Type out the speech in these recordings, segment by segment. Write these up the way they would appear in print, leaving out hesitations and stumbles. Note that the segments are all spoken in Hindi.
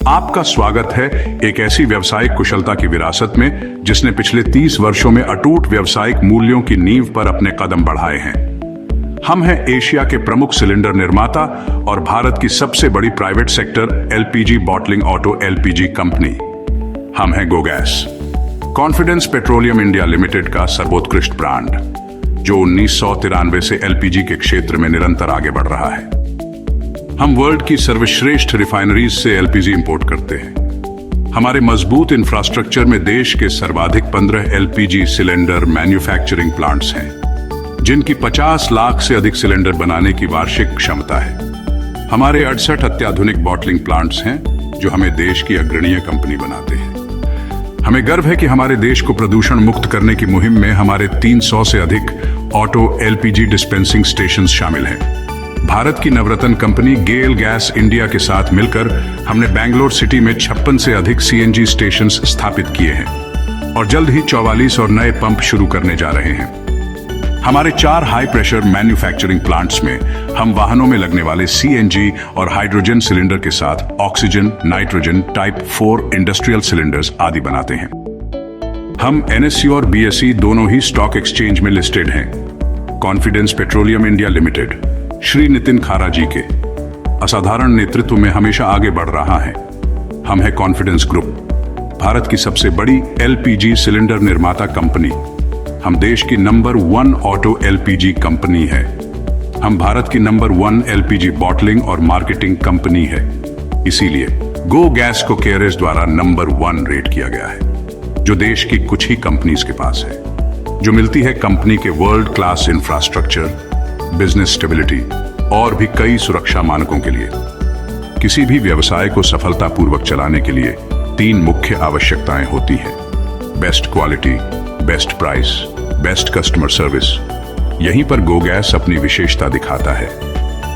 आपका स्वागत है एक ऐसी व्यावसायिक कुशलता की विरासत में जिसने पिछले 30 वर्षों में अटूट व्यावसायिक मूल्यों की नींव पर अपने कदम बढ़ाए हैं। हम हैं एशिया के प्रमुख सिलेंडर निर्माता और भारत की सबसे बड़ी private sector LPG bottling auto LPG company. हम हैं Go Gas, Confidence Petroleum India Limited का सर्वोत्कृष्ट ब्रांड, जो 1993 से एलपीजी के क्षेत्र में निरंतर आगे बढ़ रहा है। हम वर्ल्ड की सर्वश्रेष्ठ रिफाइनरीज से एलपीजी इंपोर्ट करते हैं। हमारे मजबूत इंफ्रास्ट्रक्चर में देश के सर्वाधिक 15 एलपीजी सिलेंडर मैन्युफैक्चरिंग प्लांट्स हैं, जिनकी 50 लाख से अधिक सिलेंडर बनाने की वार्षिक क्षमता है। हमारे 68 अत्याधुनिक बॉटलिंग प्लांट्स हैं, जो हमें देश की अग्रणीय कंपनी बनाते हैं। हमें गर्व है कि हमारे देश को प्रदूषण मुक्त करने की मुहिम में हमारे 300 से अधिक ऑटो एलपीजी डिस्पेंसिंग स्टेशन शामिल हैं। भारत की नवरत्न कंपनी गेल गैस इंडिया के साथ मिलकर हमने बेंगलोर सिटी में 56 से अधिक सीएनजी स्टेशन स्थापित किए हैं और जल्द ही 44 और नए पंप शुरू करने जा रहे हैं। हमारे 4 हाई प्रेशर मैन्युफैक्चरिंग प्लांट्स में हम वाहनों में लगने वाले सीएनजी और हाइड्रोजन सिलेंडर के साथ oxygen, nitrogen, type 4 industrial cylinders आदि बनाते हैं। हम एनएससी और बीएसई दोनों ही स्टॉक एक्सचेंज में लिस्टेड हैं। Confidence Petroleum India limited Shri Nitin खारा जी के असाधारण नेतृत्व में हमेशा आगे बढ़ रहा है। हम है कॉन्फिडेंस ग्रुप, भारत की सबसे बड़ी एलपीजी सिलेंडर निर्माता कंपनी। हम देश की नंबर 1 ऑटो एलपीजी कंपनी है। हम भारत की नंबर 1 एलपीजी बॉटलिंग और मार्केटिंग कंपनी है। इसीलिए गो गैस को केयरेज द्वारा नंबर 1 रेट किया गया है, जो देश की कुछ ही कंपनीज के पास है, जो मिलती है कंपनी के world class infrastructure, business stability और भी कई सुरक्षा मानकों के लिए। किसी भी व्यवसाय को सफलतापूर्वक चलाने के लिए 3 मुख्य आवश्यकताएं होती हैं: best quality, best price, best customer service. यहीं पर गो गैस अपनी विशेषता दिखाता है।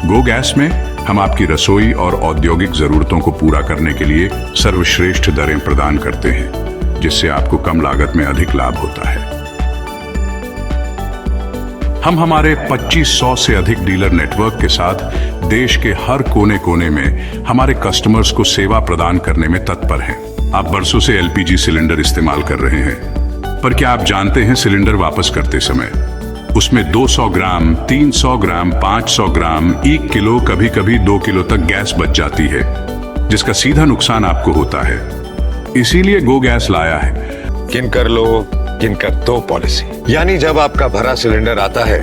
गो गैस में हम आपकी रसोई और औद्योगिक जरूरतों को पूरा करने के लिए सर्वश्रेष्ठ दरें प्रदान करते हैं, जिससे आपको कम लागत में अधिक लाभ होता है। हम हमारे 2500 से अधिक डीलर नेटवर्क के साथ देश के हर कोने कोने में हमारे कस्टमर्स को सेवा प्रदान करने में तत्पर हैं। आप बरसों से एलपीजी सिलेंडर इस्तेमाल कर रहे हैं, पर क्या आप जानते हैं सिलेंडर वापस करते समय उसमें 200 ग्राम, 300 ग्राम, 500 ग्राम, 1 किलो, कभी कभी 2 किलो तक गैस बच जाती है, जिसका सीधा नुकसान आपको होता है। इसीलिए गो गैस लाया है किन कर लो गिन कर दो पॉलिसी। यानी जब आपका भरा सिलेंडर आता है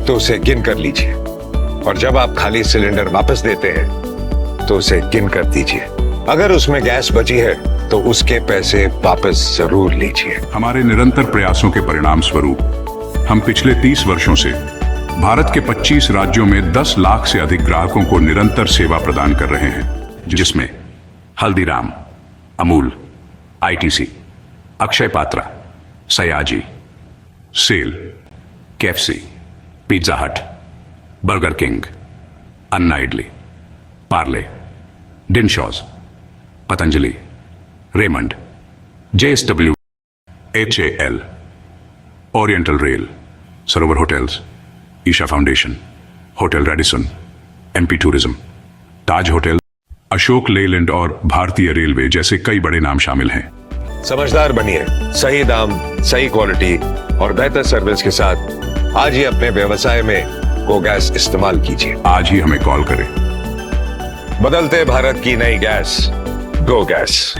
तो उसे गिन कर लीजिए, और जब आप खाली सिलेंडर वापस देते हैं तो उसे गिन कर दीजिए। अगर उसमें गैस बची है तो उसके पैसे वापस जरूर लीजिए। हमारे निरंतर प्रयासों के परिणाम स्वरूप हम पिछले 30 वर्षों से भारत के 25 राज्यों में 10 लाख से अधिक ग्राहकों को निरंतर सेवा प्रदान कर रहे हैं, जिसमें Haldiram, Amul, ITC, Akshaya Patra, Sayaji, SAIL, KFC, Pizza Hut, Burger King, Anna Idli, Parle, Dinshaw's, Patanjali, Raymond, JSW, HAL, Oriental Rail, Sarovar hotels, Isha foundation, hotel Radisson, MP tourism, Taj hotel, Ashok Leyland और भारतीय रेलवे जैसे कई बड़े नाम शामिल हैं। समझदार बनिए, सही दाम, सही क्वालिटी और बेहतर सर्विस के साथ आज ही अपने व्यवसाय में गो गैस इस्तेमाल कीजिए। आज ही हमें कॉल करें। बदलते भारत की नई गैस, गो गैस।